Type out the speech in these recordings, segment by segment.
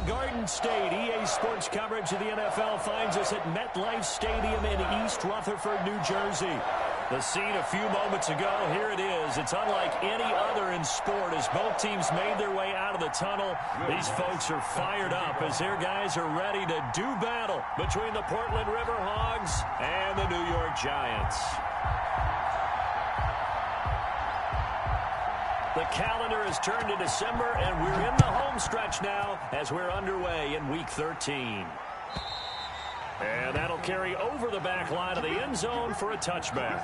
Garden State. EA Sports coverage of the NFL finds us at MetLife Stadium in East Rutherford, New Jersey. The scene a few moments ago, here it is. It's unlike any other in sport as both teams made their way out of the tunnel. These folks are fired up as their guys are ready to do battle between the Portland Riverhogs and the New York Giants. The calendar has turned to December, and we're in the home stretch now as we're underway in Week 13. And that'll carry over the back line of the end zone for a touchback.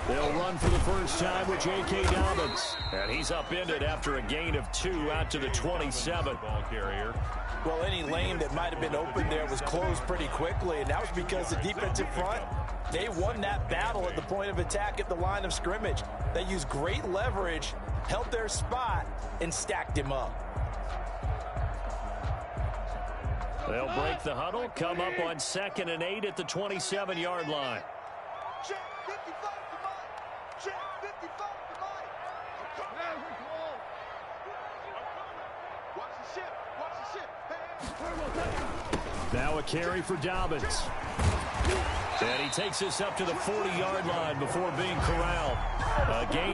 They'll run for the first time with J.K. Dobbins. And he's upended after a gain of 2 out to the 27. Ball carrier. Well, any lane that might have been open there was closed pretty quickly, and that was because the defensive front, they won that battle at the point of attack at the line of scrimmage. They used great leverage, held their spot, and stacked him up. They'll break the huddle, come up on 2nd and 8 at the 27-yard line. Check 55 to Mike. Check 55 to Mike. Watch the ship. Watch the ship. Now a carry for Dobbins. And he takes us up to the 40-yard line before being corralled. A gain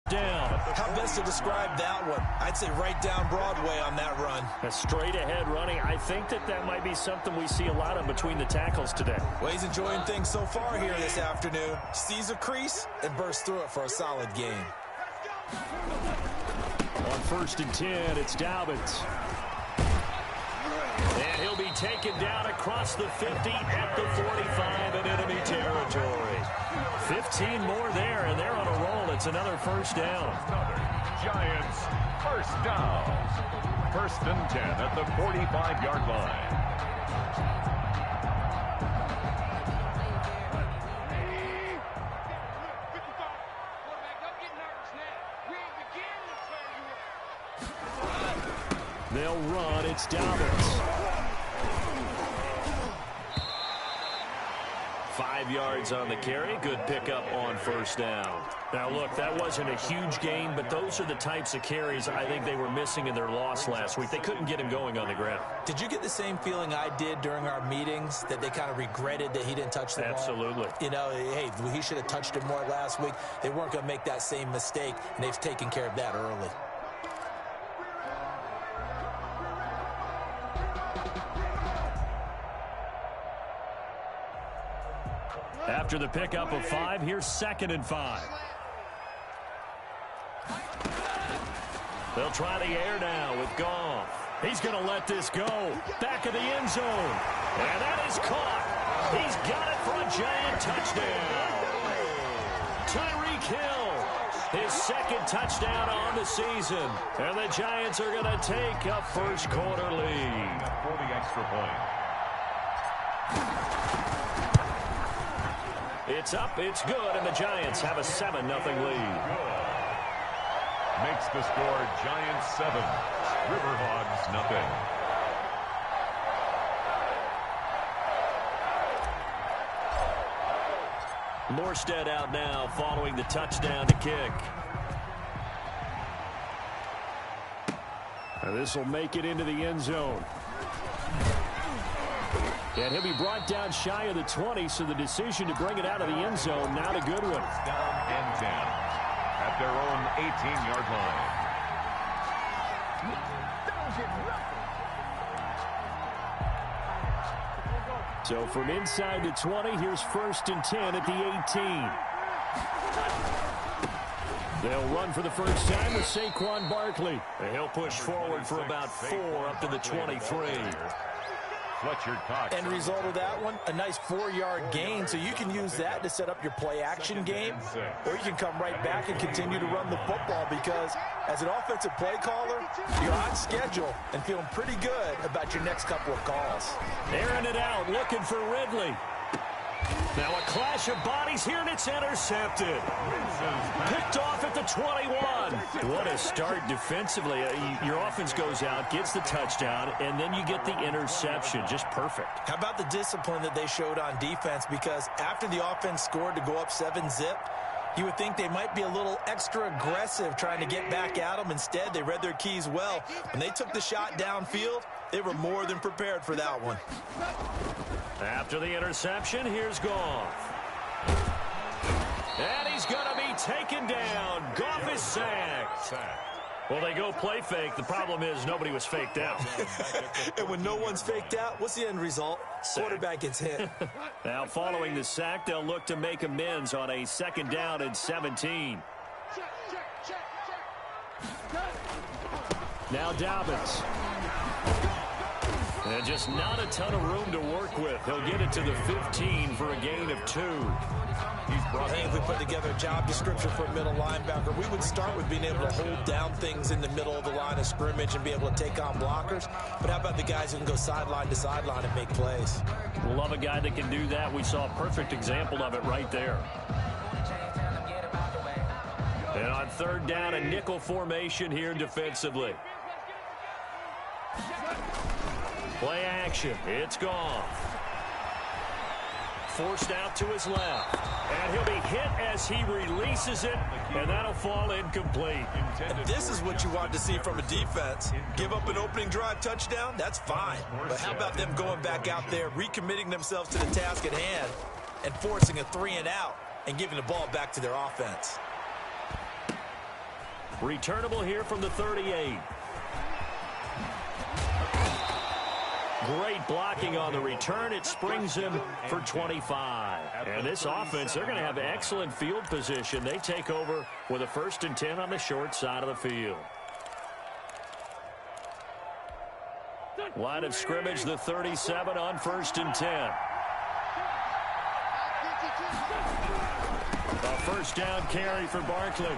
down. How best to describe that one? I'd say right down Broadway on that run. A straight-ahead running. I think that might be something we see a lot of between the tackles today. Well, he's enjoying things so far here this afternoon. Sees a crease and bursts through it for a solid game. On 1st and 10, it's Dobbins. And he'll be taken down across the 50 at the 45 in enemy territory. 15 more there, and they're on a roll. It's another first down. Giants, first down. 1st and 10 at the 45-yard line. They'll run. It's Dobbins. 5 yards on the carry. Good pickup on 1st down. Now, look, that wasn't a huge gain, but those are the types of carries I think they were missing in their loss last week. They couldn't get him going on the ground. Did you get the same feeling I did during our meetings, that they kind of regretted that he didn't touch the ball? Absolutely. You know, hey, he should have touched it more last week. They weren't going to make that same mistake, and they've taken care of that early. After the pickup of 5, here's 2nd and 5. They'll try the air now with Goff. He's going to let this go. Back of the end zone. And that is caught. He's got it for a Giant touchdown. Tyreek Hill, his 2nd touchdown on the season. And the Giants are going to take a first-quarter lead. For the extra point. It's up, it's good, and the Giants have a 7-0 lead. Makes the score Giants 7, Riverhogs 0. Morstead out now following the touchdown to kick. And this will make it into the end zone. And he'll be brought down shy of the 20, so the decision to bring it out of the end zone, not a good one. Down and 10 at their own 18-yard line. So from inside the 20, here's 1st and 10 at the 18. They'll run for the first time with Saquon Barkley. And he'll push forward for about 4 up to the 23. End result of that one, a nice 4-yard gain, so you can use that to set up your play-action game, or you can come right back and continue to run the football because as an offensive play caller, you're on schedule and feeling pretty good about your next couple of calls. Airing it out, looking for Ridley. Now a clash of bodies here, and it's intercepted. Picked off at the 21. What a start defensively. Your offense goes out, gets the touchdown, and then you get the interception. Just perfect. How about the discipline that they showed on defense? Because after the offense scored to go up 7-zip, you would think they might be a little extra aggressive trying to get back at them. Instead, they read their keys well. When they took the shot downfield, they were more than prepared for that one. After the interception, here's Goff. And he's going to be taken down. Goff is sacked. Well, they go play fake. The problem is nobody was faked out. And when no one's faked out, what's the end result? Quarterback gets hit. Now, following the sack, they'll look to make amends on a 2nd down and 17. Now Dobbins. And just not a ton of room to work with. He'll get it to the 15 for a gain of 2. I think if we put together a job description for a middle linebacker, we would start with being able to hold down things in the middle of the line of scrimmage and be able to take on blockers. But how about the guys who can go sideline to sideline and make plays? Love a guy that can do that. We saw a perfect example of it right there. And on 3rd down, a nickel formation here defensively. Play action. It's gone. Forced out to his left. And he'll be hit as he releases it, and that'll fall incomplete. And this is what you want to see from a defense. Give up an opening drive touchdown, that's fine. But how about them going back out there, recommitting themselves to the task at hand, and forcing a 3-and-out and giving the ball back to their offense? Returnable here from the 38. Great blocking on the return. It springs him for 25. And this offense, they're going to have excellent field position. They take over with a 1st and 10 on the short side of the field. Line of scrimmage, the 37 on 1st and 10. A 1st down carry for Barkley.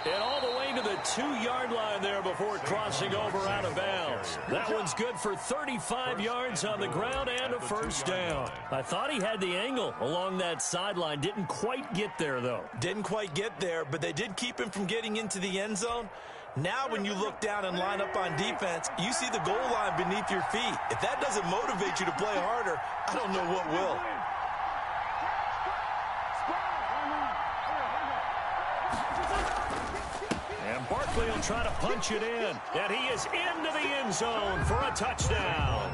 And all the way to the 2-yard line there before crossing over out of bounds. That one's good for 35 yards on the ground and a 1st down. I thought he had the angle along that sideline. Didn't quite get there, though. Didn't quite get there, but they did keep him from getting into the end zone. Now when you look down and line up on defense, you see the goal line beneath your feet. If that doesn't motivate you to play harder, I don't know what will. Barkley will try to punch it in, and he is into the end zone for a touchdown.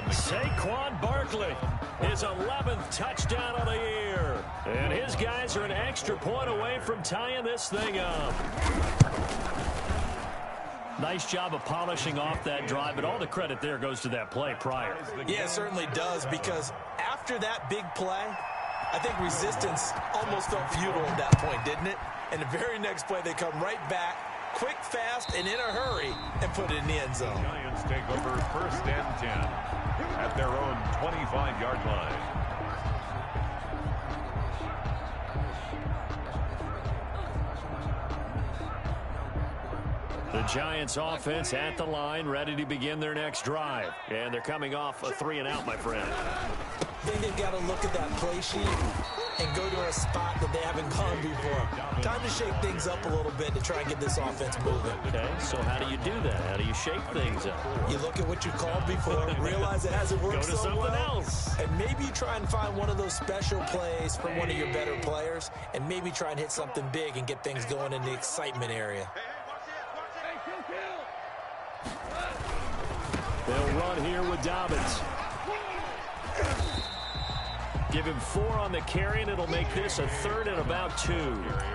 Saquon Barkley, his 11th touchdown of the year. And his guys are an extra point away from tying this thing up. Nice job of polishing off that drive, but all the credit there goes to that play prior. Yeah, it certainly does, because after that big play, I think resistance almost felt futile at that point, didn't it? And the very next play, they come right back, quick, fast, and in a hurry, and put it in the end zone. Giants take over 1st and 10 at their own 25-yard line. The Giants offense at the line, ready to begin their next drive. And they're coming off a 3-and-out, my friend. I think they've got to look at that play sheet and go to a spot that they haven't gone before. Time to shake things up a little bit to try and get this offense moving. Okay, so how do you do that? How do you shake things up? You look at what you called before, realize it hasn't worked so well. Go to something else. And maybe you try and find one of those special plays from one of your better players, and maybe try and hit something big and get things going in the excitement area. They'll run here with Dobbins. Give him 4 on the carry, and it'll make this a 3rd and about 2.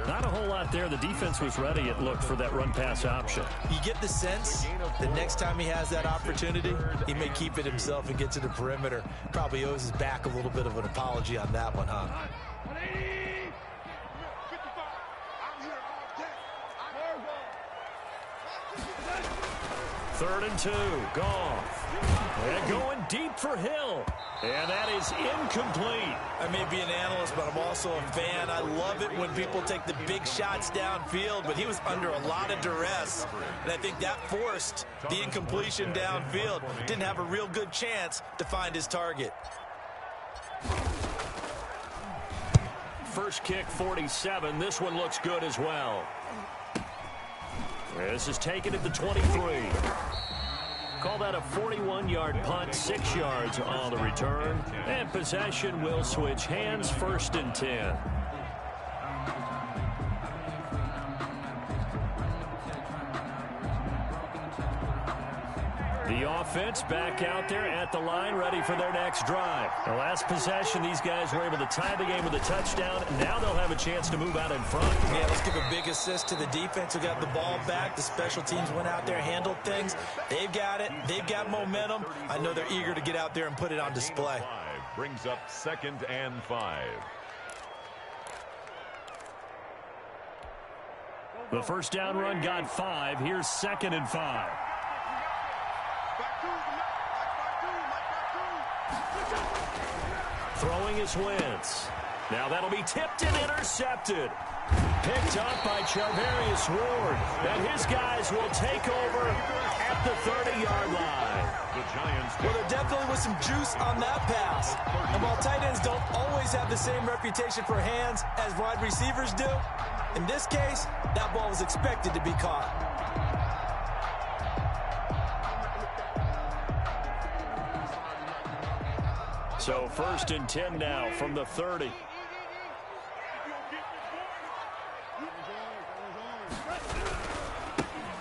Not a whole lot there. The defense was ready, it looked, for that run-pass option. You get the sense that next time he has that opportunity, he may keep it himself and get to the perimeter. Probably owes his back a little bit of an apology on that one, huh? 3rd and 2. Goff. And going deep for Hill. And that is incomplete. I may be an analyst, but I'm also a fan. I love it when people take the big shots downfield, but he was under a lot of duress, and I think that forced the incompletion downfield. Didn't have a real good chance to find his target. First kick, 47. This one looks good as well. This is taken at the 23. Call that a 41-yard punt, 6 yards on the return. And possession will switch hands, 1st and 10. The offense back out there at the line, ready for their next drive. The last possession, these guys were able to tie the game with a touchdown. Now they'll have a chance to move out in front. Yeah, let's give a big assist to the defense who got the ball back. The special teams went out there, handled things. They've got it. They've got momentum. I know they're eager to get out there and put it on display. Brings up 2nd and 5. The first down run got 5. Here's 2nd and 5. Throwing is Wentz. Now that'll be tipped and intercepted. Picked up by Charvarius Ward. And his guys will take over at the 30-yard line. Well, there definitely was some juice on that pass. And while tight ends don't always have the same reputation for hands as wide receivers do, in this case, that ball was expected to be caught. So 1st and 10 now from the 30.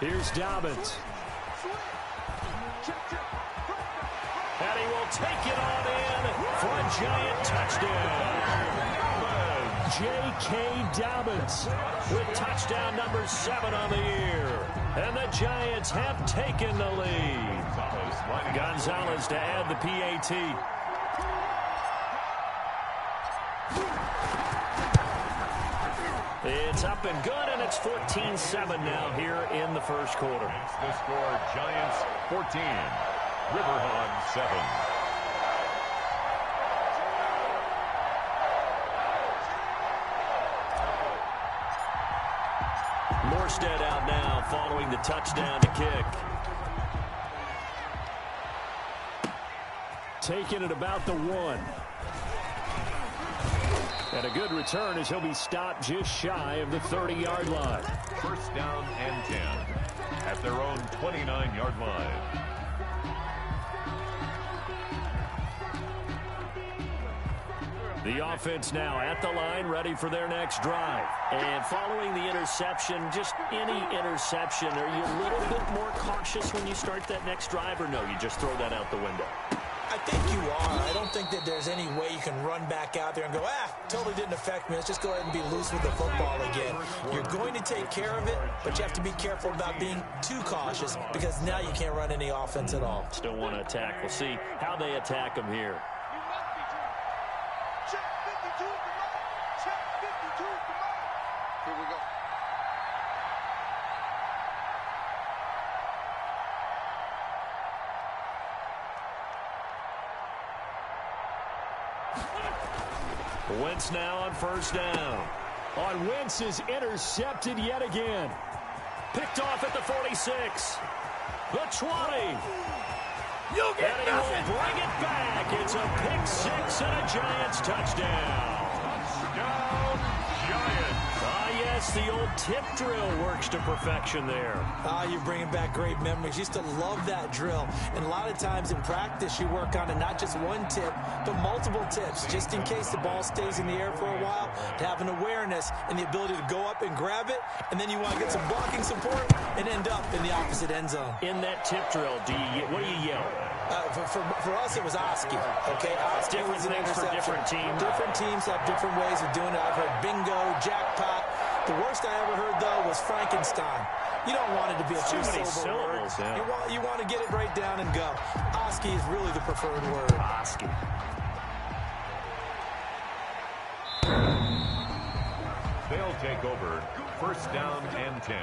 Here's Dobbins. And he will take it on in for a giant touchdown. J.K. Dobbins with touchdown number 7 on the year. And the Giants have taken the lead. Gonzalez to add the PAT. It's up and good, and it's 14-7 now here in the first quarter. The score, Giants 14, Riverhogs 7. Morstead out now following the touchdown to kick. Taking it about the 1. And a good return as he'll be stopped just shy of the 30-yard line. First down and 10 at their own 29-yard line. The offense now at the line, ready for their next drive. And following the interception, just any interception, are you a little bit more cautious when you start that next drive, or no, you just throw that out the window? I think you are. I don't think that there's any way you can run back out there and go, totally didn't affect me. Let's just go ahead and be loose with the football again. You're going to take care of it, but you have to be careful about being too cautious because now you can't run any offense at all. Still want to attack. We'll see how they attack them here. Check 52 to Mike. Check 52 to Mike. Here we go. Wentz now on first down. On Wentz is intercepted yet again. Picked off at the 46. The 20. You get and he will bring it back. It's a pick 6 and a Giants touchdown. Touchdown, Giants. Yes, the old tip drill works to perfection there. You're bringing back great memories. Used to love that drill. And a lot of times in practice, you work on it, not just one tip, but multiple tips, just in case the ball stays in the air for a while, to have an awareness and the ability to go up and grab it, and then you want to get some blocking support and end up in the opposite end zone. In that tip drill, what do you yell? For us, it was Oski. Okay, Oski was an things for different teams. Different teams have different ways of doing it. I've heard bingo, jackpot. The worst I ever heard, though, was Frankenstein. You don't want it to be a two-syllable word. Yeah. You want to get it right down and go. Oski is really the preferred word. Oski. They'll take over first down and 10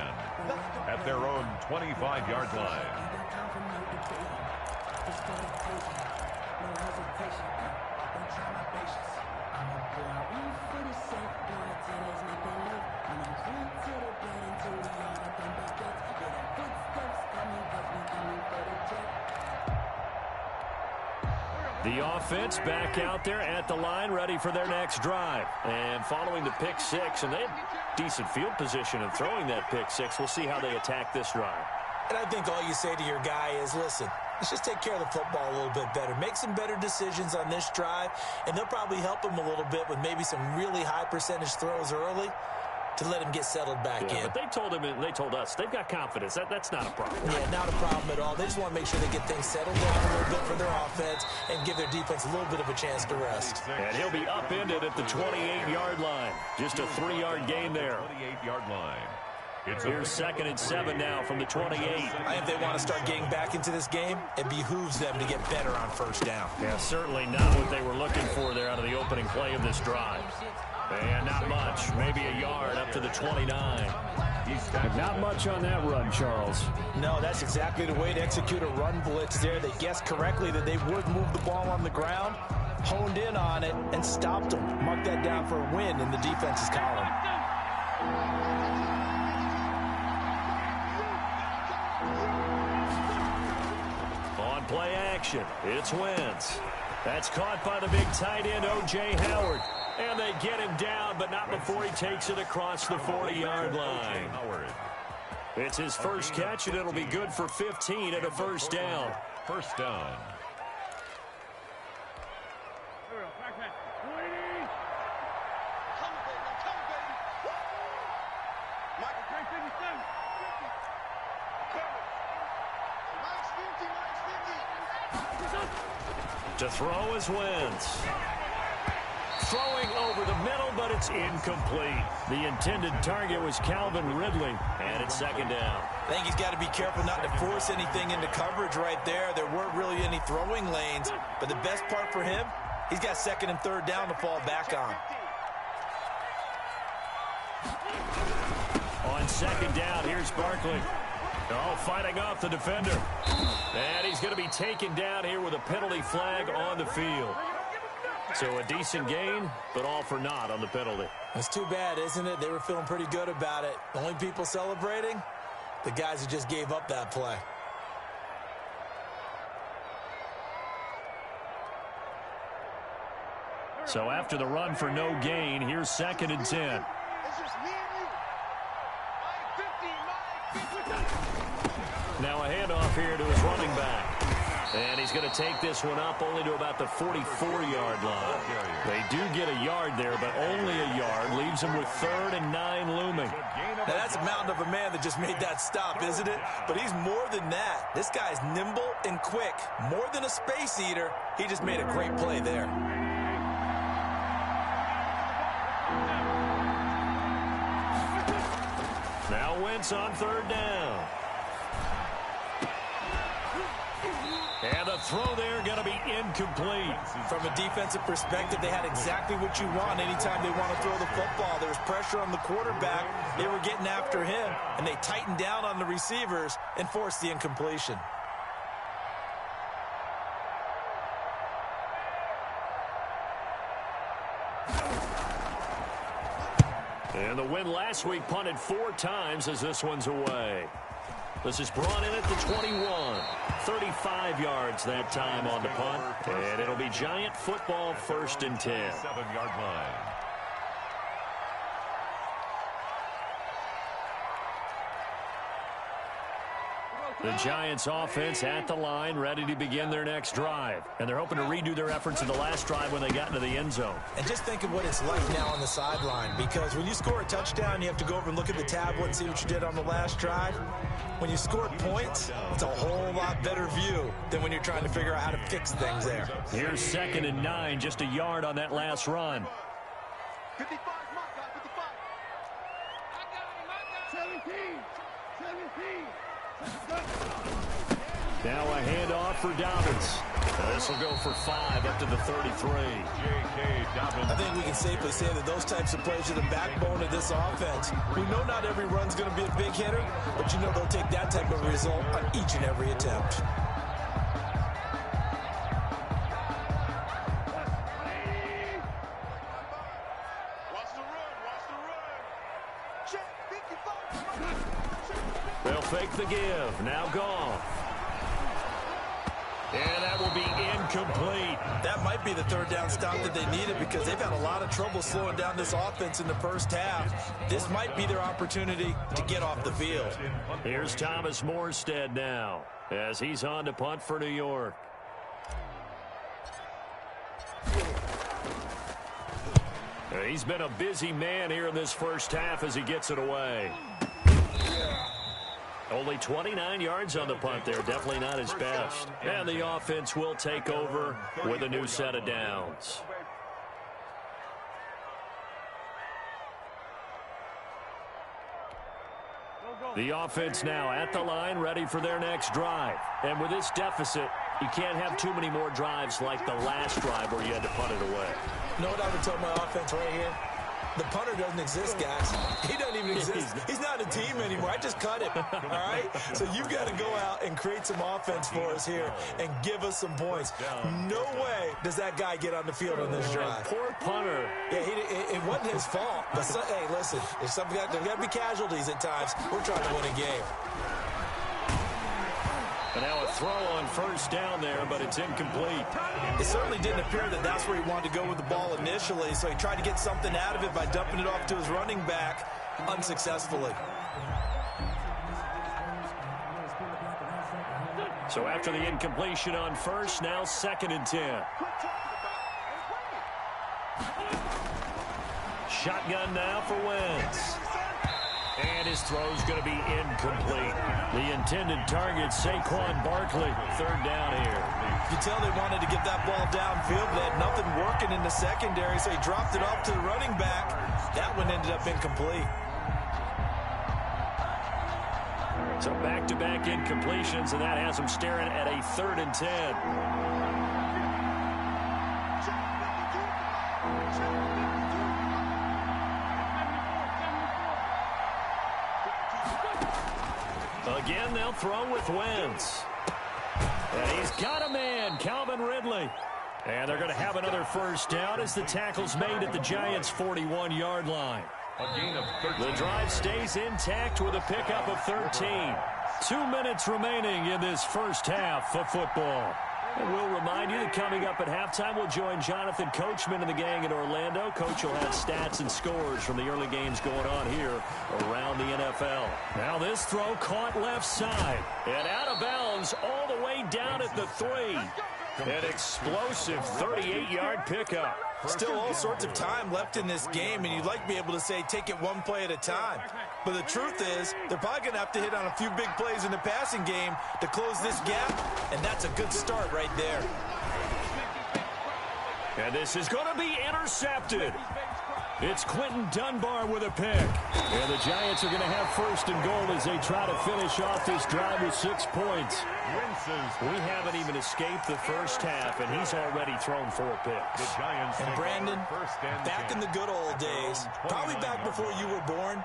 at their own 25-yard line. The offense back out there at the line, ready for their next drive. And following the pick six, and they had decent field position in throwing that pick six. We'll see how they attack this drive. And I think all you say to your guy is, listen, let's just take care of the football a little bit better. Make some better decisions on this drive, and they'll probably help him a little bit with maybe some really high percentage throws early to let him get settled back in. But they told him, and they told us, they've got confidence. That's not a problem. Yeah, not a problem at all. They just want to make sure they get things settled down a little bit for their offense and give their defense a little bit of a chance to rest. And he'll be upended at the 28-yard line. Just a 3-yard gain there. 28-yard line. Here's 2nd and 7 now from the 28. If they want to start getting back into this game, it behooves them to get better on first down. Yeah, certainly not what they were looking for there out of the opening play of this drive. And not much, maybe a yard up to the 29. Not much on that run, Charles. No, that's exactly the way to execute a run blitz there. They guessed correctly that they would move the ball on the ground, honed in on it, and stopped them. Mark that down for a win in the defense's column. On play action, it's Wentz. That's caught by the big tight end, O.J. Howard. And they get him down, but not before he takes it across the 40-yard line. It's his first catch, and it'll be good for 15 and a first down. First down. To throw is Wentz. Throwing over the middle, but it's incomplete. The intended target was Calvin Ridley, and it's 2nd down. I think he's got to be careful not to force anything into coverage right there. There weren't really any throwing lanes, but the best part for him, he's got 2nd and 3rd down to fall back on. On 2nd down, here's Barkley. Oh, fighting off the defender. And he's going to be taken down here with a penalty flag on the field. So a decent gain, but all for naught on the penalty. It's too bad, isn't it? They were feeling pretty good about it. The only people celebrating, the guys who just gave up that play. So after the run for no gain, here's 2nd and 10. It's just me and you. Now a handoff here to his running back. And he's going to take this one up only to about the 44-yard line. They do get a yard there, but only a yard. Leaves him with 3rd and 9 looming. Now that's a mountain of a man that just made that stop, isn't it? But he's more than that. This guy's nimble and quick. More than a space eater. He just made a great play there. Now Wentz on 3rd down. And the throw there going to be incomplete. From a defensive perspective, they had exactly what you want anytime they want to throw the football. There was pressure on the quarterback. They were getting after him, and they tightened down on the receivers and forced the incompletion. And the win last week punted 4 times as this one's away. This is brought in at the 21. 35 yards that time on the punt. And it'll be Giant football 1st and 10. 7-yard line. The Giants offense at the line, ready to begin their next drive. And they're hoping to redo their efforts in the last drive when they got into the end zone. And just think of what it's like now on the sideline, because when you score a touchdown, you have to go over and look at the tablet and see what you did on the last drive. When you score points, it's a whole lot better view than when you're trying to figure out how to fix things there. Here's 2nd and 9, just a yard on that last run. 55, my guy, 55. I got him, 17. Now a handoff for Dobbins. This will go for 5 up to the 33. I think we can safely say that those types of plays are the backbone of this offense. We know not every run's going to be a big hitter, but you know they'll take that type of result on each and every attempt. They'll fake the give. Now Goff. And that will be incomplete. That might be the third down stop that they needed because they've had a lot of trouble slowing down this offense in the first half. This might be their opportunity to get off the field. Here's Thomas Morstead now as he's on to punt for New York. He's been a busy man here in this first half as he gets it away. Only 29 yards on the punt there. Definitely not his best. And the offense will take over with a new set of downs. The offense now at the line, ready for their next drive. And with this deficit, you can't have too many more drives like the last drive where you had to punt it away. You know what I would tell my offense right here? The punter doesn't exist, guys. He doesn't even exist. He's not a team anymore. I just cut him, all right? So you've got to go out and create some offense for us here and give us some points. No way does that guy get on the field on this drive. Poor punter. Yeah, it wasn't his fault. But hey, listen, there's got to be casualties at times. We're trying to win a game. And now a throw on first down there, but it's incomplete. It certainly didn't appear that that's where he wanted to go with the ball initially, so he tried to get something out of it by dumping it off to his running back unsuccessfully. So after the incompletion on first, now 2nd and 10. Shotgun now for Wentz. And his throw's going to be incomplete. The intended target, Saquon Barkley. 3rd down here. You can tell they wanted to get that ball downfield, but they had nothing working in the secondary, so he dropped it off to the running back. That one ended up incomplete. So back-to-back incompletions, and that has him staring at a 3rd and 10. Again, they'll throw with Wentz. And he's got a man, Calvin Ridley. And they're going to have another first down as the tackle's made at the Giants' 41-yard line. A gain of 13. The drive stays intact with a pickup of 13. 2 minutes remaining in this first half of football. And we'll remind you that coming up at halftime, we'll join Jonathan Coachman and the gang in Orlando. Coach will have stats and scores from the early games going on here around the NFL. Now this throw caught left side and out of bounds all the way down at the 3. An explosive 38-yard pickup. Still all sorts of time left in this game, and you'd like to be able to say take it one play at a time. But the truth is, they're probably going to have to hit on a few big plays in the passing game to close this gap, and that's a good start right there. And this is going to be intercepted. It's Quentin Dunbar with a pick. And the Giants are going to have 1st and goal as they try to finish off this drive with 6 points. We haven't even escaped the first half, and he's already thrown 4 picks. And Brandon, back in the good old days, probably back before you were born,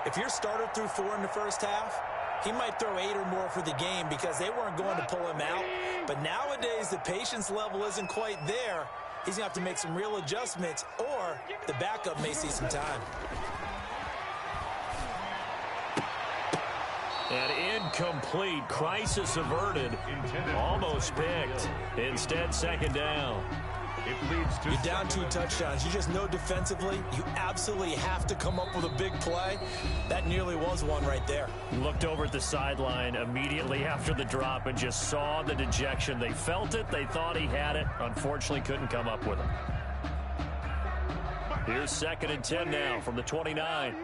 if your starter threw 4 in the first half, he might throw 8 or more for the game because they weren't going to pull him out. But nowadays, the patience level isn't quite there. He's going to have to make some real adjustments, or the backup may see some time. An incomplete, crisis averted, almost picked. Instead, 2nd down. You're down 2 touchdowns. You just know defensively you absolutely have to come up with a big play. That nearly was one right there. Looked over at the sideline immediately after the drop and just saw the dejection. They felt it. They thought he had it. Unfortunately, couldn't come up with it. Here's 2nd and 10 now from the 29.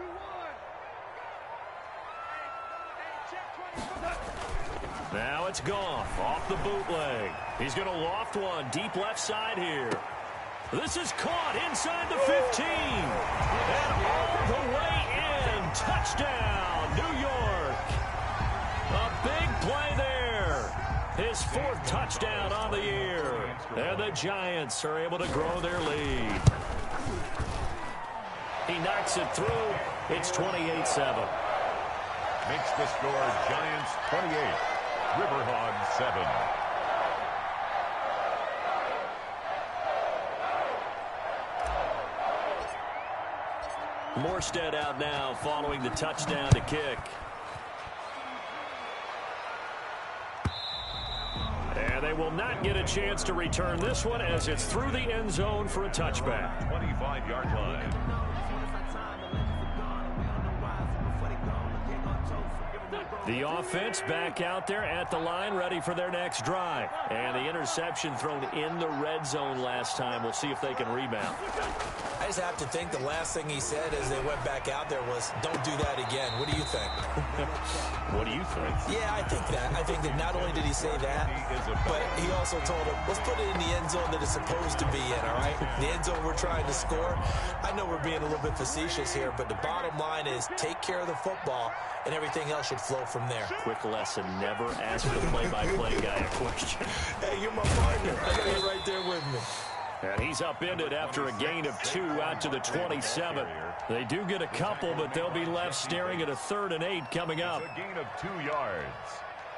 Now it's Goff off the bootleg. He's going to loft one deep left side here. This is caught inside the 15. And all the way in. Touchdown, New York. A big play there. His 4th touchdown on the year. And the Giants are able to grow their lead. He knocks it through. It's 28-7. Makes the score Giants 28. Riverhogs 7. Morstead out now following the touchdown to kick. And they will not get a chance to return this one as it's through the end zone for a touchback. 25-yard line. The offense back out there at the line, ready for their next drive. And the interception thrown in the red zone last time. We'll see if they can rebound. I just have to think the last thing he said as they went back out there was, don't do that again. What do you think? What do you think? Yeah, I think that. I think that not only did he say that, but he also told him, let's put it in the end zone that it's supposed to be in, all right? The end zone we're trying to score. I know we're being a little bit facetious here, but the bottom line is take care of the football, and everything else should flow from there. Quick lesson, never ask the play-by-play guy a question. Hey, you're my partner. I know you're right there with me. And he's upended after a gain of 2 out to the 27. They do get a couple, but they'll be left staring at a 3rd and 8 coming up. It's a gain of 2 yards,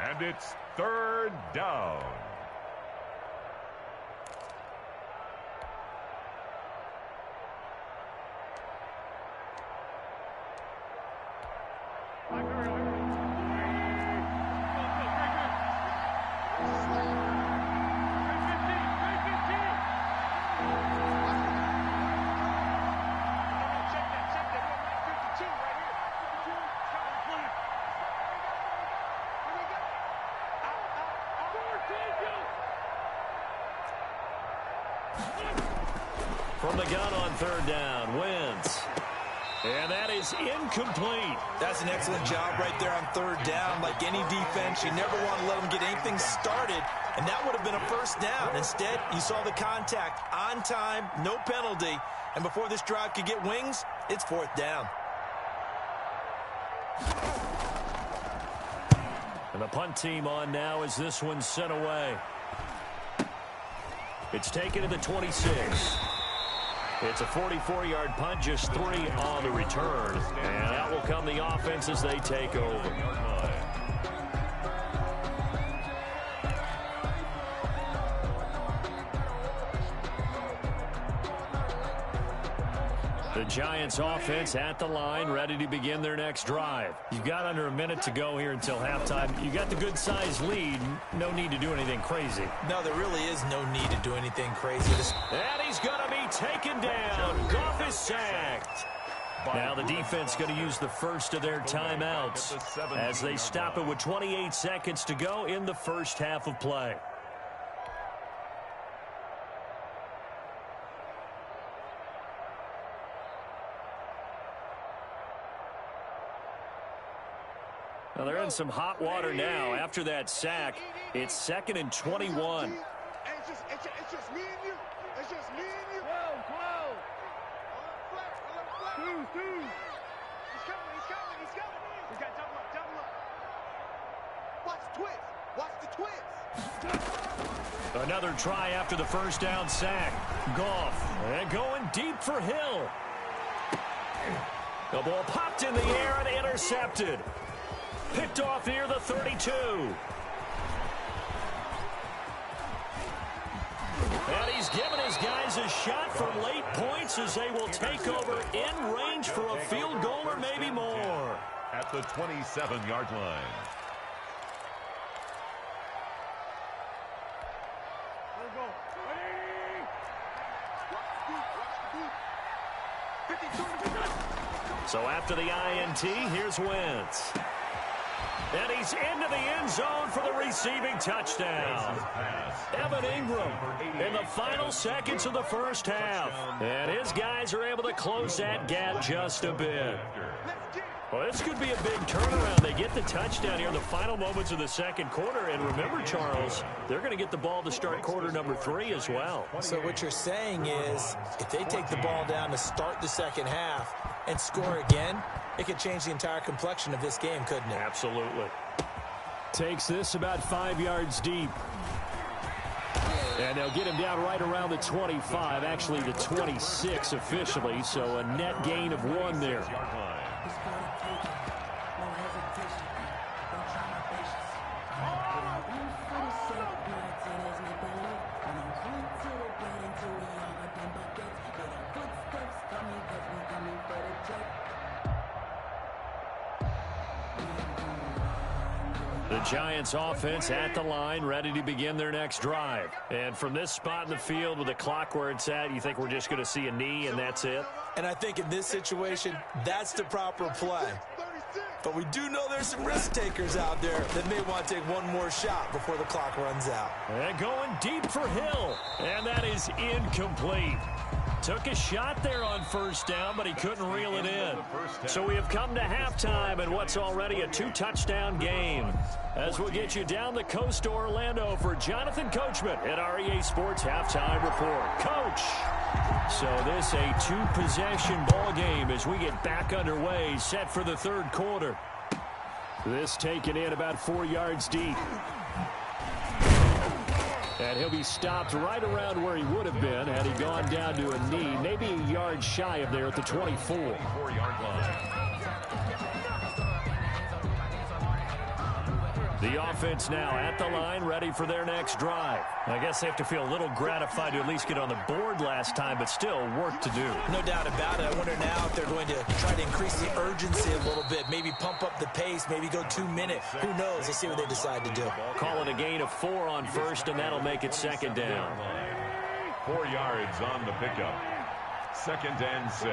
and it's 3rd down. From the gun on 3rd down, Wentz. And that is incomplete. That's an excellent job right there on 3rd down. Like any defense, you never want to let them get anything started, and that would have been a 1st down. Instead, you saw the contact on time, no penalty, and before this drive could get wings, it's 4th down. And the punt team on now as this one's sent away. It's taken to the 26. It's a 44-yard punt, just 3 on the return. And out will come the offense as they take over. The Giants offense at the line, ready to begin their next drive. You've got under a minute to go here until halftime. You got the good-sized lead. No need to do anything crazy. No, there really is no need to do anything crazy. And he's going to be taken down. Goff is sacked. Now the defense going to use the first of their timeouts as they stop it with 28 seconds to go in the first half of play. Now they're in some hot water now. After that sack, it's 2nd and 21. It's just me and you. It's just me and you. Whoa. He's coming. We got double up. Watch the twist. Another try after the 1st down sack. Goff and going deep for Hill. The ball popped in the air and intercepted. Picked off near the 32. And he's given his guys a shot for late points as they will take over in range for a field goal or maybe more. At the 27-yard line. So after the INT, here's Wentz. And he's into the end zone for the receiving touchdown. Evan Ingram in the final seconds of the first half. And his guys are able to close that gap just a bit. Well, this could be a big turnaround. They get the touchdown here in the final moments of the second quarter. And remember, Charles, they're going to get the ball to start quarter number 3 as well. So what you're saying is if they take the ball down to start the second half and score again, it could change the entire complexion of this game, couldn't it? Absolutely. Takes this about 5 yards deep. And they'll get him down right around the 25, actually the 26 officially, so a net gain of 1 there. The Giants offense at the line, ready to begin their next drive. And from this spot in the field with the clock where it's at, you think we're just going to see a knee and that's it? And I think in this situation, that's the proper play. But we do know there's some risk takers out there that may want to take one more shot before the clock runs out. And going deep for Hill. And that is incomplete. Took a shot there on first down, but he couldn't reel it in. So we have come to halftime in what's already a 2-touchdown game. As we'll get you down the coast to Orlando for Jonathan Coachman at our EA Sports Halftime Report. Coach! So this a 2-possession ball game as we get back underway, set for the third quarter. This taken in about 4 yards deep. And he'll be stopped right around where he would have been had he gone down to a knee, maybe a yard shy of there at the 24. 4-yard line. The offense now at the line, ready for their next drive. I guess they have to feel a little gratified to at least get on the board last time, but still work to do. No doubt about it. I wonder now if they're going to try to increase the urgency a little bit, maybe pump up the pace, maybe go 2 minutes. Who knows? Let's see what they decide to do. Call it a gain of 4 on first, and that'll make it second down. 4 yards on the pickup. 2nd and 6.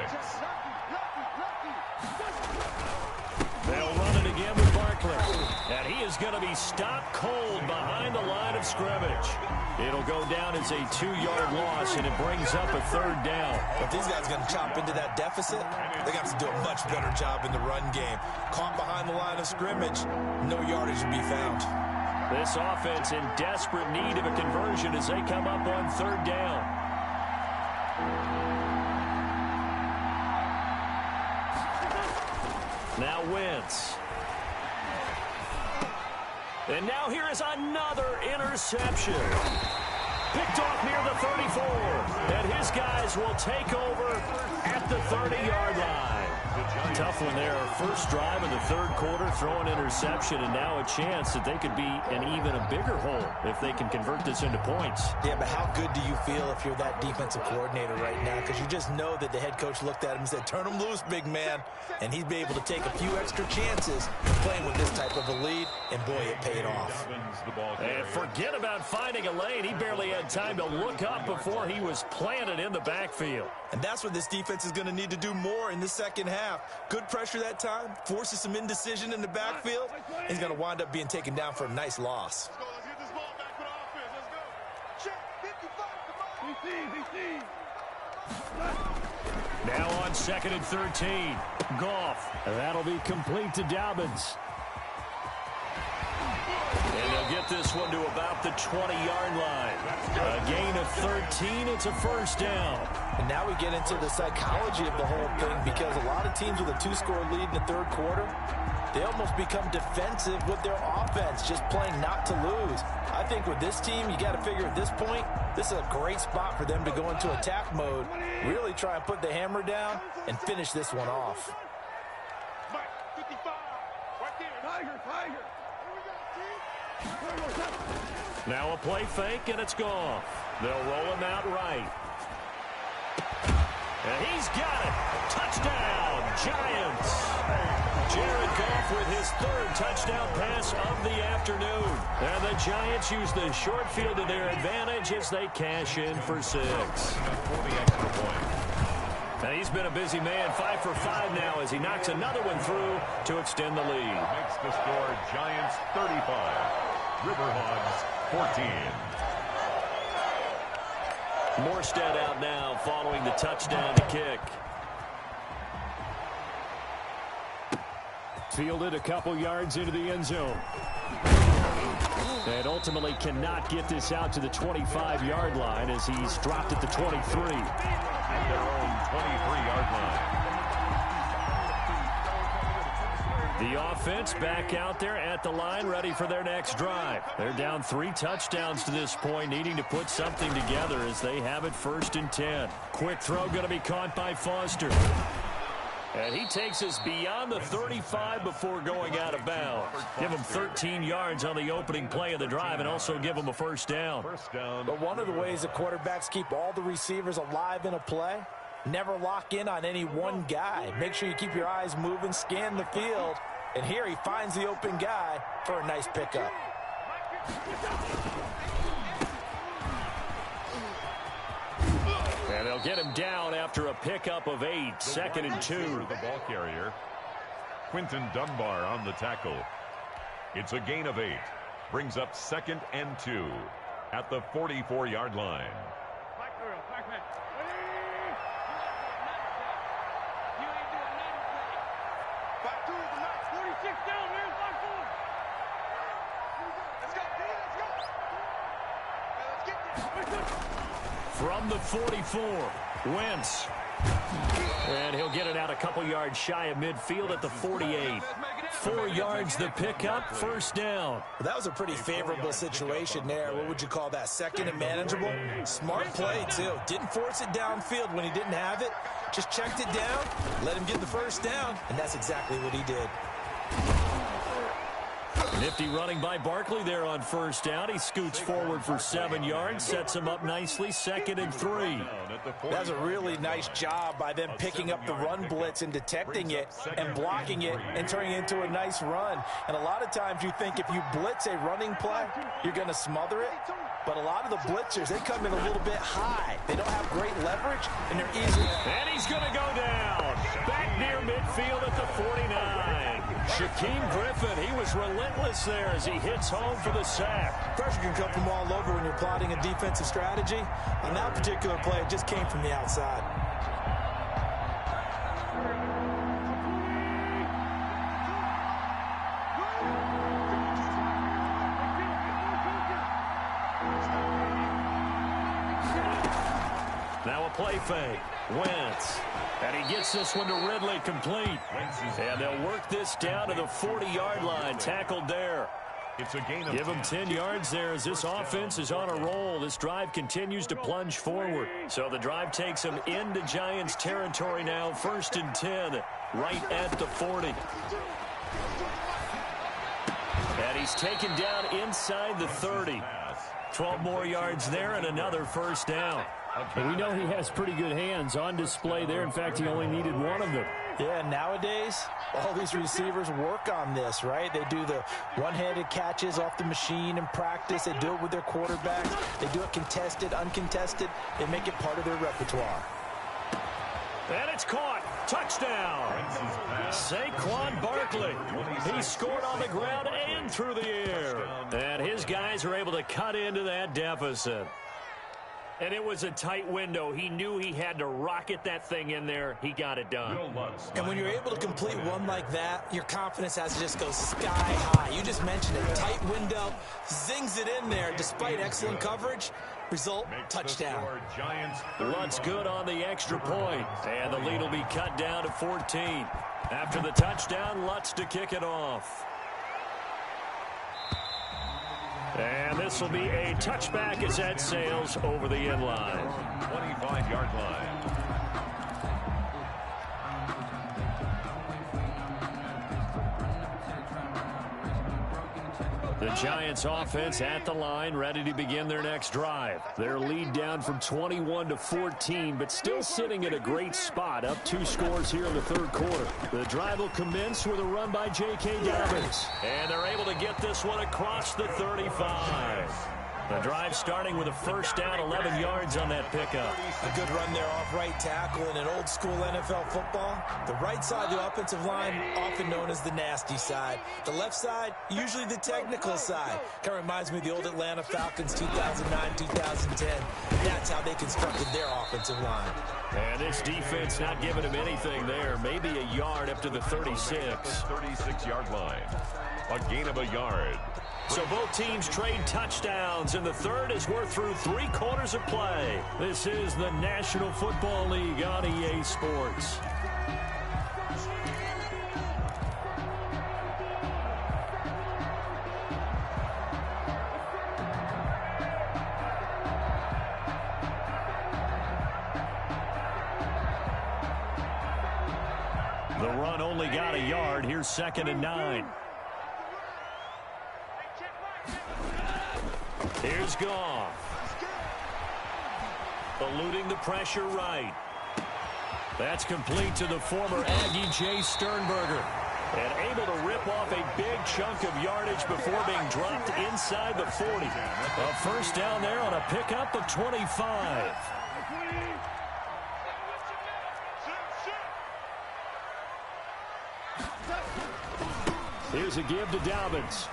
They'll run it again with Barkley. And he is going to be stopped cold behind the line of scrimmage. It'll go down as a 2-yard loss, and it brings up a third down. If these guys are going to chop into that deficit, they're going to have to do a much better job in the run game. Caught behind the line of scrimmage, no yardage to be found. This offense in desperate need of a conversion as they come up on third down. Now Wentz. And now here is another interception. Picked off near the 34. And his guys will take over at the 30-yard line. Tough one there. First drive of the third quarter, throw an interception, and now a chance that they could be in even a bigger hole if they can convert this into points. Yeah, but how good do you feel if you're that defensive coordinator right now? Because you just know that the head coach looked at him and said, turn him loose, big man. And he'd be able to take a few extra chances playing with this type of a lead, and boy, it paid off. And forget about finding a lane. He barely had time to look up before he was planted in the backfield. And that's what this defense is going to need to do more in the second half. Good pressure that time, forces some indecision in the backfield. He's going to wind up being taken down for a nice loss. Let's get this ball back for the offense. Let's go. Check, 55, come on. Now on 2nd and 13. Goff. That'll be complete to Dobbins. And they'll get this one to about the 20-yard line. A gain of 13. It's a first down. And now we get into the psychology of the whole thing, because a lot of teams with a 2-score lead in the third quarter, they almost become defensive with their offense, just playing not to lose. I think with this team, you got to figure at this point, this is a great spot for them to go into attack mode, really try and put the hammer down and finish this one off. 55, right there. Tiger. Now a play fake, and it's gone. They'll roll him out right. And he's got it. Touchdown, Giants. Jared Goff with his 3rd touchdown pass of the afternoon. And the Giants use the short field to their advantage as they cash in for 6. And he's been a busy man, 5 for 5 now as he knocks another one through to extend the lead. Makes the score Giants 35, Riverhogs 14. Morstead out now following the touchdown to kick. Fielded a couple yards into the end zone. And ultimately cannot get this out to the 25-yard line as he's dropped at the 23. At their own 23-yard line. The offense back out there at the line, ready for their next drive. They're down 3 touchdowns to this point, needing to put something together as they have it 1st and 10. Quick throw going to be caught by Foster. And he takes us beyond the 35 before going out of bounds. Give him 13 yards on the opening play of the drive and also give him a first down. But one of the ways the quarterbacks keep all the receivers alive in a play, never lock in on any one guy. Make sure you keep your eyes moving, scan the field, And here he finds the open guy for a nice pickup. And they'll get him down after a pickup of 8, 2nd and 2. The ball carrier, Quinton Dunbar on the tackle. It's a gain of 8. Brings up 2nd and 2 at the 44-yard line. From the 44, Wentz. And he'll get it out a couple yards shy of midfield at the 48. 4 yards the pickup, first down. Well, that was a pretty favorable situation there. What would you call that? 2nd and manageable? Smart play, too. Didn't force it downfield when he didn't have it. Just checked it down, let him get the first down, and that's exactly what he did. Nifty running by Barkley there on first down. He scoots forward for 7 yards, sets him up nicely, 2nd and 3. That was a really nice job by them picking up the run blitz and detecting it and blocking it and turning it into a nice run. And a lot of times you think if you blitz a running play, you're going to smother it. But a lot of the blitzers, they come in a little bit high. They don't have great leverage, and they're easy. And he's going to go down. Back near midfield at the 49. Shaquem Griffin, he was relentless there as he hits home for the sack. Pressure can come from all over when you're plotting a defensive strategy. On that particular play, it just came from the outside. Now a play fake. Wentz. And he gets this one to Ridley complete. And they'll work this down to the 40-yard line. Tackled there. It's a gain of Give him 10 yards there as this offense is on a roll. This drive continues to plunge forward. So the drive takes him into Giants territory now. 1st and 10, right at the 40. And he's taken down inside the 30. 12 more yards there and another first down. And we know he has pretty good hands on display there. In fact, he only needed one of them. Yeah, nowadays, all these receivers work on this, right? They do the one-handed catches off the machine in practice. They do it with their quarterbacks. They do it contested, uncontested. They make it part of their repertoire. And it's caught. Touchdown. Saquon Barkley. He scored on the ground and through the air. And his guys are able to cut into that deficit. And it was a tight window. He knew he had to rocket that thing in there. He got it done. And when you're able to complete one like that, your confidence has to just go sky high. You just mentioned it. Tight window, zings it in there despite excellent coverage. Result, touchdown. Luntz good on the extra point. And the lead will be cut down to 14. After the touchdown, Luntz to kick it off. And this will be a touchback as that sails over the end line. 25-yard line. The Giants offense at the line, ready to begin their next drive. Their lead down from 21 to 14, but still sitting at a great spot, up 2 scores here in the 3rd quarter. The drive will commence with a run by J.K. Dobbins. And they're able to get this one across the 35. The drive starting with a first down, 11 yards on that pickup. A good run there off right tackle in an old school NFL football. The right side of the offensive line, often known as the nasty side. The left side, usually the technical side. Kind of reminds me of the old Atlanta Falcons 2009, 2010. That's how they constructed their offensive line. And this defense not giving him anything there. Maybe a yard up to the 36. 36-yard line. A gain of a yard. So both teams trade touchdowns, and the third as we're through 3 quarters of play. This is the National Football League on EA Sports. The run only got a yard. Here's 2nd and 9. Here's Goff. Eluding the pressure right. That's complete to the former Aggie, Jay Sternberger. And able to rip off a big chunk of yardage before being dropped inside the 40. A first down there on a pickup of 25. Here's a give to Dobbins.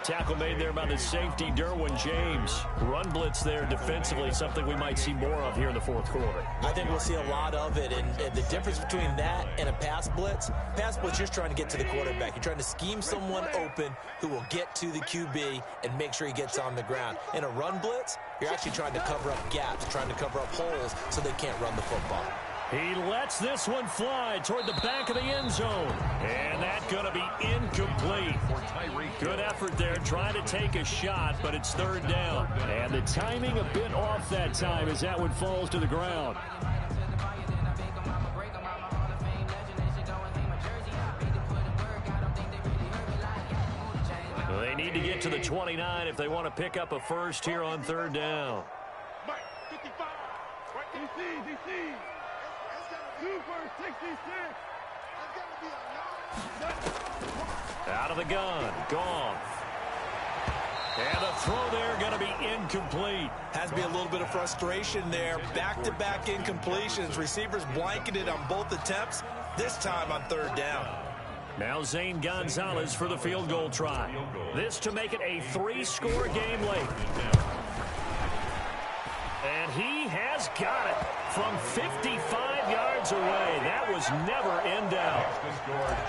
Tackle made there by the safety, Derwin James. Run blitz there defensively, something we might see more of here in the fourth quarter. I think we'll see a lot of it, and the difference between that and a pass blitz, you're trying to get to the quarterback. You're trying to scheme someone open who will get to the QB and make sure he gets on the ground. In a run blitz, you're actually trying to cover up gaps, trying to cover up holes so they can't run the football. He lets this one fly toward the back of the end zone. And that's going to be incomplete. Good effort there, trying to take a shot, but it's third down. And the timing a bit off that time as that one falls to the ground. They need to get to the 29 if they want to pick up a first here on third down. Out of the gun, Goff. And the throw there going to be incomplete. Has to be a little bit of frustration there. Back-to-back incompletions. Receivers blanketed on both attempts, this time on third down. Now Zane Gonzalez for the field goal try. This to make it a 3-score game late. And he has got it from 55 yards away. That was never in doubt.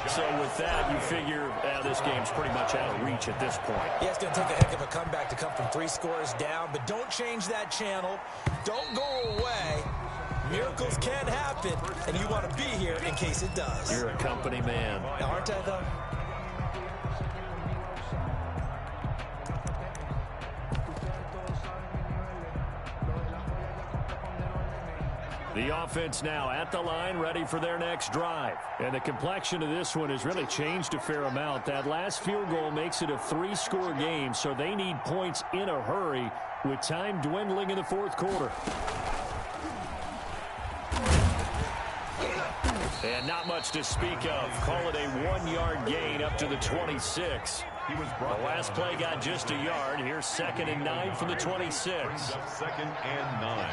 So with that, you figure this game's pretty much out of reach at this point. Yeah, it's going to take a heck of a comeback to come from 3 scores down, but don't change that channel. Don't go away. Miracles can happen, and you want to be here in case it does. You're a company man. Now, aren't I, though? The offense now at the line, ready for their next drive. And the complexion of this one has really changed a fair amount. That last field goal makes it a 3-score game, so they need points in a hurry with time dwindling in the fourth quarter. And not much to speak of. Call it a 1-yard gain up to the 26. The last play got just a yard. Here's 2nd and 9 from the 26. 2nd and 9.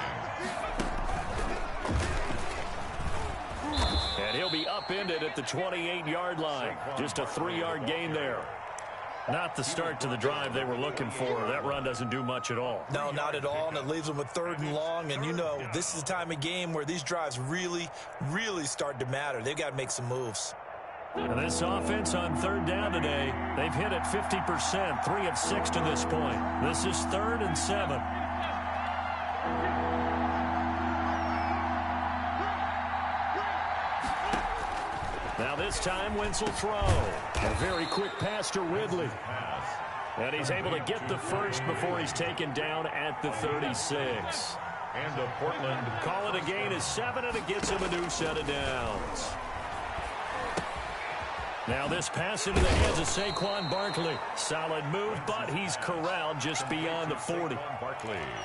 And he'll be upended at the 28-yard line. Just a 3-yard gain there. Not the start to the drive they were looking for. That run doesn't do much at all. No, not at all, and it leaves them with 3rd and long. And, you know, this is the time of game where these drives really, really start to matter. They've got to make some moves. And this offense on 3rd down today, they've hit it 50%, 3 of 6 to this point. This is 3rd and 7. Now this time, Wentz will throw. A very quick pass to Ridley. And he's able to get the first before he's taken down at the 36. And the Portland call it a gain of 7, and it gets him a new set of downs. Now this pass into the hands of Saquon Barkley. Solid move, but he's corralled just beyond the 40.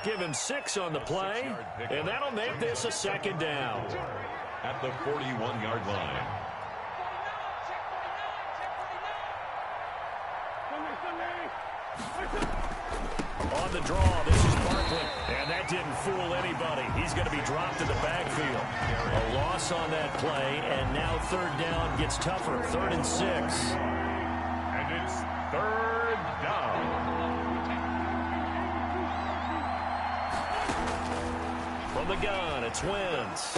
Give him 6 on the play, and that'll make this a 2nd down. At the 41-yard line. On the draw, this is Barkley, and that didn't fool anybody. He's going to be dropped in the backfield. A loss on that play, and now 3rd down gets tougher, 3rd and 6. And it's 3rd down. From the gun, it's Wentz.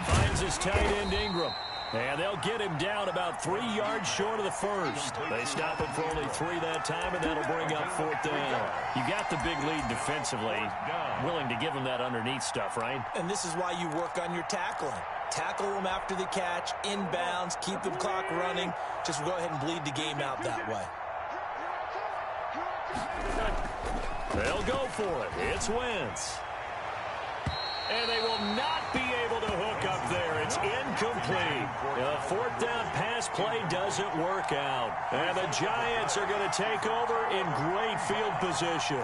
Finds his tight end Ingram. And they'll get him down about 3 yards short of the first. They stop him for only 3 that time, and that'll bring up 4th down. You got the big lead defensively. Willing to give him that underneath stuff, right? And this is why you work on your tackling. Tackle them after the catch, inbounds, keep the clock running. Just go ahead and bleed the game out that way. They'll go for it. It's Wentz. And they will not be able to hook up there. It's incomplete. The 4th down pass play doesn't work out. And the Giants are going to take over in great field position.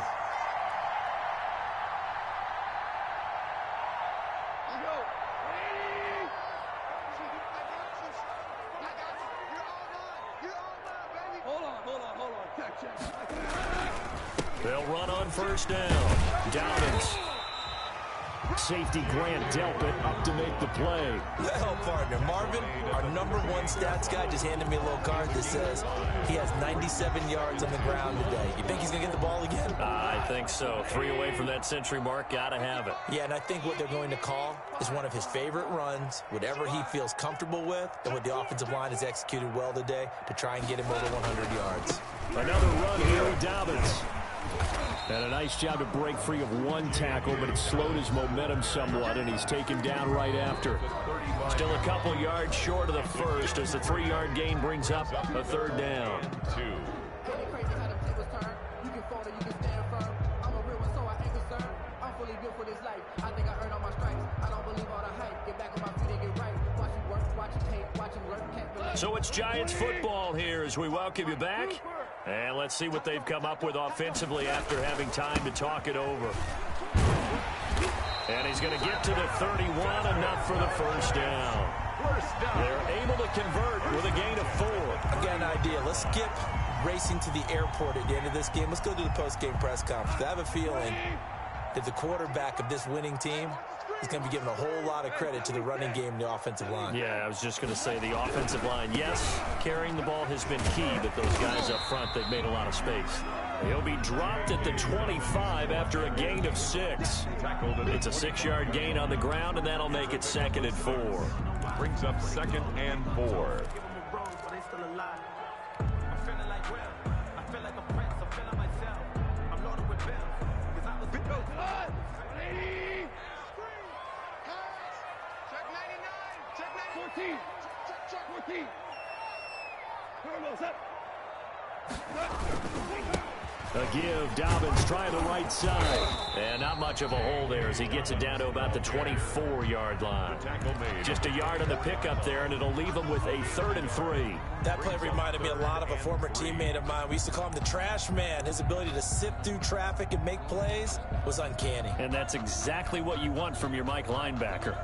They'll run on first down. Dobbins. Safety Grant Delpit up to make the play. Well, partner, Marvin, our #1 stats guy, just handed me a little card that says he has 97 yards on the ground today. You think he's going to get the ball again? I think so. 3 away from that century mark. Got to have it. Yeah, and I think what they're going to call is one of his favorite runs, whatever he feels comfortable with, and what the offensive line has executed well today to try and get him over 100 yards. Another run here with Dobbins. And a nice job to break free of 1 tackle, but it slowed his momentum somewhat, and he's taken down right after. Still a couple yards short of the first as the 3-yard gain brings up a 3rd down. So it's Giants football here as we welcome you back. And let's see what they've come up with offensively after having time to talk it over. And he's going to get to the 31, enough for the first down. They're able to convert with a gain of 4. I got an idea. Let's skip racing to the airport at the end of this game. Let's go to the post-game press conference. I have a feeling that the quarterback of this winning team is going to be given a whole lot of credit to the running game and the offensive line. Yeah, I was just going to say the offensive line, yes, carrying the ball has been key, but those guys up front, they've made a lot of space. He'll be dropped at the 25 after a gain of 6. It's a 6-yard gain on the ground, and that'll make it 2nd and 4. Brings up 2nd and 4. A give, Dobbins trying the right side. And not much of a hole there as he gets it down to about the 24-yard line. Just a yard on the pickup there, and it'll leave him with a 3rd and 3. That play reminded me a lot of a former teammate of mine. We used to call him the trash man. His ability to sift through traffic and make plays was uncanny. And that's exactly what you want from your Mike linebacker.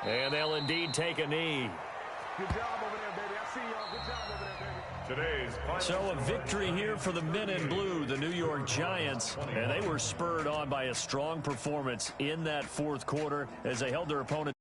And they'll indeed take a knee. Good job over there, baby. I see y'all. Good job over there, baby. Today's final So a victory here for the men in blue, the New York Giants. And they were spurred on by a strong performance in that 4th quarter as they held their opponent